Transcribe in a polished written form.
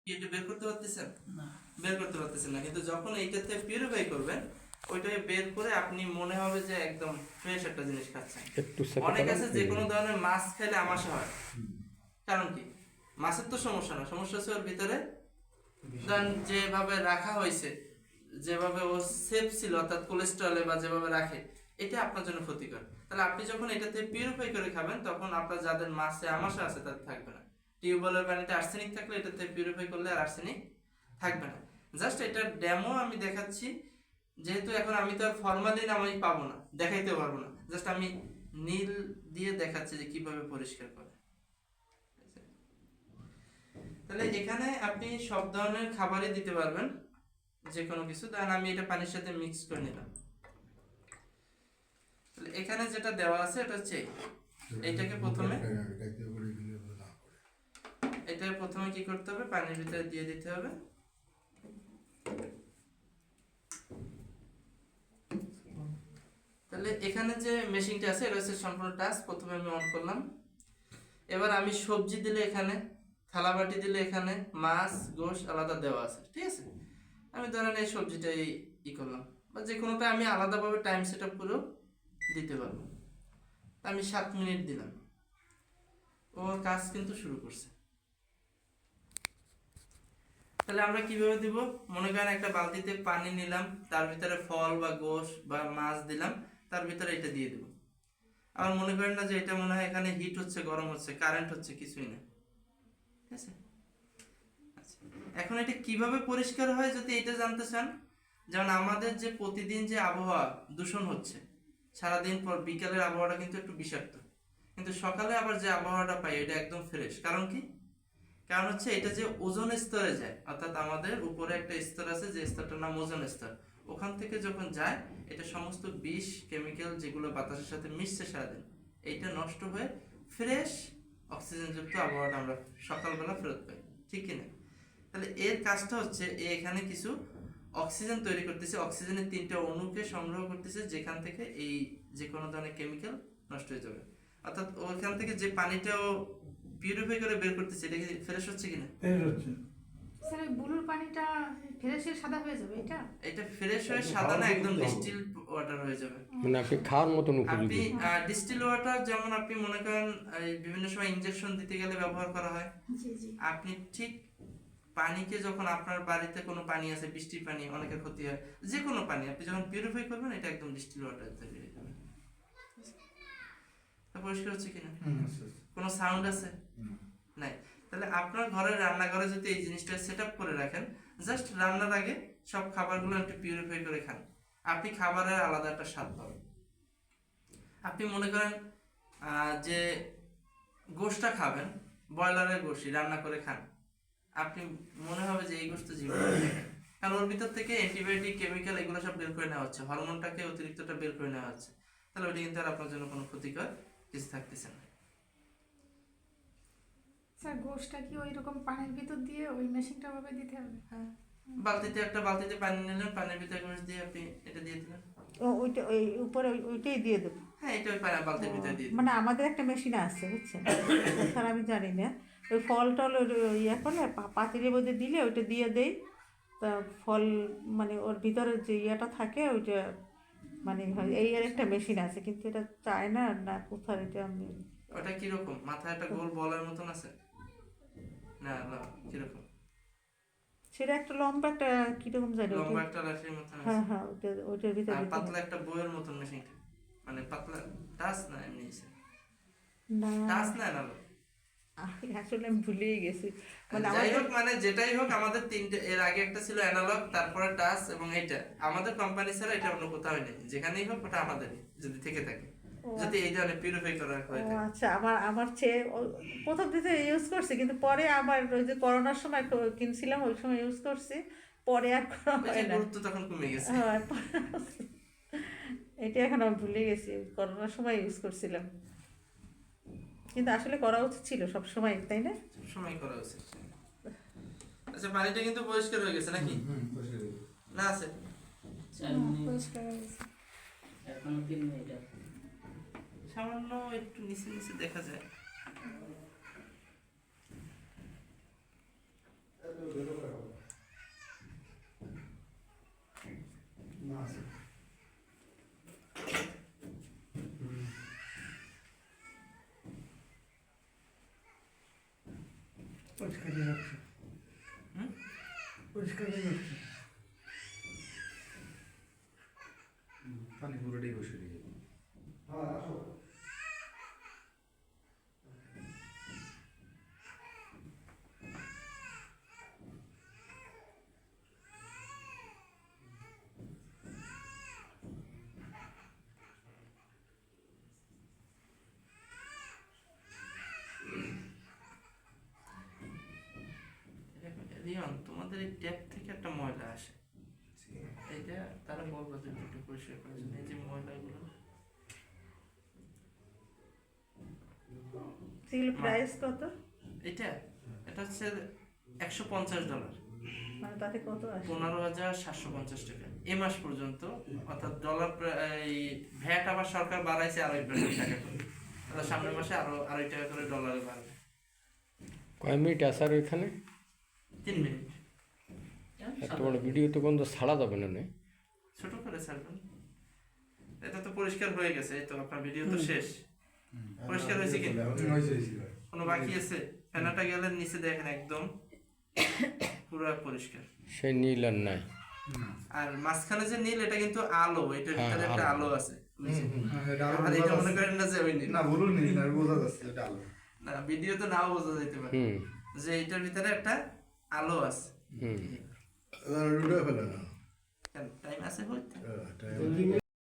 এটা বের করতে পারতেছেন না বের করতে পারতেছেন না, কিন্তু যখন এইটাতে পিউরিফাই করবেন ওইটাকে বের করে আপনি মনে হবে যে একদম ফ্রেশ একটা জিনিস খাচ্ছেন। একটু সাথে অনেক করেন আছে যে কোনো ধরনের মাছ খেলে আমাশা হয়, কারণ কি মাছের তো সমস্যা না, সমস্যা হচ্ছে ওর ভিতরে ধরেন যেভাবে রাখা হয়েছে, যেভাবে ও সেফ ছিল অর্থাৎ কোলেস্ট্রলে বা যেভাবে রাখে, এটা আপনার জন্য ক্ষতিকর। তাহলে আপনি যখন এটাতে পিউরিফাই করে খাবেন তখন আপনার যাদের মাছে আমাশা আছে তাদের থাকবে না। টিউবওয়েলের পানিতে আর্সেনিক থাকলে এটাতে পিউরিফাই করলে আর আর্সেনিক থাকবে না। জাস্ট এটা ডেমো আমি দেখাচ্ছি, যেহেতু এখন আমি তো আর ফরমালিন আমি পাবো না, দেখাইতে পারবো না, জাস্ট আমি নীল দিয়ে দেখাচ্ছি যে কিভাবে পরিষ্কার করে। তাহলে এখানে আপনি সব ধরনের খাবারই দিতে পারবেন, যে কোনো কিছু। ধরেন আমি এটা পানির সাথে মিক্স করে নিলাম। তাহলে এখানে যেটা দেওয়া আছে এটা হচ্ছে এইটাকে প্রথমে কি করতে হবে, পানির ভিতরে দিয়ে দিতে হবে। তাহলে এখানে যে মেশিনটা আছে এটা হচ্ছে সম্পূর্ণ টাচ, প্রথমে আমি অন করলাম। এবার আমি সবজি দিলে এখানে, থালাবাটি দিলে এখানে, মাছ গোশ আলাদা দেওয়া আছে, ঠিক আছে। আমি ধরেন এই সবজিটাই করলাম, বা যে কোনোটা আমি আলাদাভাবে টাইম সেট আপ করেও দিতে পারবো। আমি 7 মিনিট দিলাম, ওর কাজ কিন্তু শুরু করছে। তাহলে আমরা কিভাবে দিব, মনে করেন একটা বালতিতে পানি নিলাম, তার ভিতরে ফল বা গোশ বা মাছ দিলাম, তার ভিতরে এটা দিয়ে দেবো। আবার মনে করেন না যে এটা মনে হয় এখানে হিট হচ্ছে, গরম হচ্ছে, কারেন্ট হচ্ছে, কিছুই না, ঠিক আছে। আচ্ছা, এখন এটা কিভাবে পরিষ্কার হয় যদি এটা জানতে চান, যেমন আমাদের যে প্রতিদিন যে আবহাওয়া দূষণ হচ্ছে, সারাদিন পর বিকালের আবহাওয়াটা কিন্তু একটু বিষাক্ত, কিন্তু সকালে আবার যে আবহাওয়াটা পাই এটা একদম ফ্রেশ। কারণ কি, কারণ হচ্ছে এটা যে ওজোন স্তরে যায়, অর্থাৎ আমাদের উপরে একটা স্তর আছে যে স্তরটার নাম ওজোন স্তর, ওখান থেকে যখন যায় এটা সমস্ত বিষ কেমিক্যাল যেগুলো বাতাসের সাথে মিশছে সারাদিন, এইটা নষ্ট হয়ে ফ্রেশ অক্সিজেনযুক্ত আবহাওয়াটা আমরা সকালবেলা ফেরত পাই, ঠিক কিনা। তাহলে এর কাজটা হচ্ছে এখানে কিছু অক্সিজেন তৈরি করতেছে, অক্সিজেনের 3টা অণুকে সংগ্রহ করতেছে, যেখান থেকে এই যে কোনো ধরনের কেমিক্যাল নষ্ট হয়ে যাবে। অর্থাৎ ওখান থেকে যে পানিটাও পিউরিফাই করে বের করতেছে, এটা কি ফ্রেশ হচ্ছে কিনা? ফ্রেশ হচ্ছে। স্যার এই ব্লুর পানিটা ফ্রেশ হয়ে সাদা হয়ে যাবে এটা? এটা ফ্রেশ হয়ে সাদা না, একদম ডিস্টিল ওয়াটার হয়ে যাবে। মানে আপনি খাওয়ার মতন আপনি উপযোগী। ডিস্টিল ওয়াটার যেমন আপনি মনে করেন বিভিন্ন সময় ইনজেকশন দিতে গেলে ব্যবহার করা হয়, জি জি। আপনি ঠিক পানিকে যখন আপনার বাড়িতে কোনো পানি আছে, বৃষ্টির পানি, অনেকের ক্ষতি হয়, যে কোনো পানি আপনি যখন পিউরিফাই করবেন এটা একদম ডিস্টিল ওয়াটার তৈরি হয়ে যাবে। তা পরিষ্কার হচ্ছে কিনা? কোনো সাউন্ড আছে? নাই। তাহলে আপনার ঘরের রান্নাঘরে যদি এই জিনিসটা সেট আপ করে রাখেন, জাস্ট রান্নার আগে সব খাবারগুলো একটু পিউরিফাই করে খান, আপনি খাবারের আলাদা একটা স্বাদ পাবেন। আপনি মনে করেন যে গোশটা খাবেন, ব্রয়লারের গোশই রান্না করে খান, আপনি মনে হবে যে এই গোশত জীবন, কারণ ওর ভিতর থেকে অ্যান্টিবায়োটিক কেমিক্যাল এগুলো সব বের করে নেওয়া হচ্ছে, হরমোনটাকে অতিরিক্তটা বের করে নেওয়া হচ্ছে। তাহলে ওইটা কিন্তু আর আপনার জন্য কোনো ক্ষতিকর কিছু থাকতেছে না। স্যার গোশটা কি ওই রকম পানির ভিতর দিয়ে ওই মেশিনটা ভাবে দিতে হবে? হ্যাঁ, একটা বালতিতে পানি নিলেন, পানির ভিতরে গোশ দিয়ে আপনি এটা দিয়ে দিলেন। ওইটা ওই উপরে ওইটাই দিয়ে দেবো। হ্যাঁ, এটা ওই বালতির ভিতরে দিয়ে দিন। মানে আমাদের একটা মেশিন আছে বুঝছেন, স্যার আমি জানি না, ওই ফল টল ইয়ে করলে পাতিলের মধ্যে দিলে ওইটা দিয়ে দেই, তা ফল মানে ওর ভিতরে যে ইয়েটা থাকে ওইটা মানে এই আর একটা মেশিন আছে, কিন্তু এটা চায় না না কোথায়, এটা আমি ওটা কিরকম, মাথায় একটা গোল বলের মতন আছে না, কিরকম সেটা একটা লম্বা একটা কিরকম জানি ওটা, লম্বা একটা লাঠির মতন আছে, হ্যাঁ হ্যাঁ ওইটার ভিতরে আর দিতে পাতলা হবে। একটা বইয়ের মতন মেশিনটা, মানে পাতলা টাচ না, এমনি না টাচ না না আসলে আমি ভুলেই গেছি, মানে যাই আমাদের হোক, মানে যেটাই হোক, আমাদের 3টে, এর আগে একটা ছিল অ্যানালগ, তারপরে টাচ, এবং এটা আমাদের কোম্পানি ছাড়া এটা অন্য কোথাও নেই, যেখানেই হোক ওটা আমাদেরই যদি থেকে থাকে, যদি এই ধরনের পিউরিফাই করা হয় ও থাকে। আচ্ছা, আমার চেয়ে প্রথম দিকে ইউজ করছি, কিন্তু পরে আবার ওই যে করোনার সময় কিনছিলাম ওই সময় ইউজ করছি, পরে আর করা ওই যে হয় না। গুরুত্ব তখন কমে গেছে। হ্যাঁ, এটা এখন আমি ভুলে গেছি, করোনার সময় ইউজ করছিলাম, কিন্তু আসলে করা উচিত ছিল সব সময়, তাই না? সময় করা উচিত। আচ্ছা, পানিটা কিন্তু পরিষ্কার হয়ে গেছে নাকি? না আছে? 4 মিনিট, পরিষ্কার হয়ে গেছে। এখনো 3 মিনিট আছে। সামান্য একটু নিচে নিচে দেখা যায়। হুম? পানি পুরোটাই বসে দিয়ে রিয়ন, তোমাদের এই ট্যাপ থেকে একটা ময়লা আসে, এইটা তারা বলবো যে একটু পরিষ্কার করার জন্য। এই যে ময়লাগুলো, সেগুলো প্রাইস কত? এটা এটা হচ্ছে $150, মানে তাতে কত আসে? 15,750 টাকা এ মাস পর্যন্ত। অর্থাৎ ডলার এই ভ্যাট আবার সরকার বাড়াইছে আরো 1 টাকা করে, তাহলে সামনের মাসে আরো 2.5 টাকা করে ডলারে বাড়বে। কয় মিনিট আসার ওইখানে 3 মিনিট এত বড় ভিডিও তো কোন তো ছাড়া যাবে না নে? ছোট করে ছাড়বেন। এটা তো পরিষ্কার হয়ে গেছে, এই তো আপনার ভিডিও তো শেষ। পরিষ্কার হয়েছে কি কোনো বাকি আছে? ফেনাটা গেলে নিচে দেখেন একদম পুরো পরিষ্কার। সে নীল আর নাই। আর মাঝখানে যে নীল, এটা কিন্তু আলো, এটার হ্যাঁ, ভিতরে একটা আলো। আলো আছে। আর এটা মনে করেন না যে ওই নীল, না বলুন না, বোঝা যাচ্ছে এটা আলো। না ভিডিও তো নাও বোঝা যাইতে পারে হুম যে এটার ভিতরে একটা আলো আছে। হুম রুডে ফেলে না টাইম আছে হইতে টাইম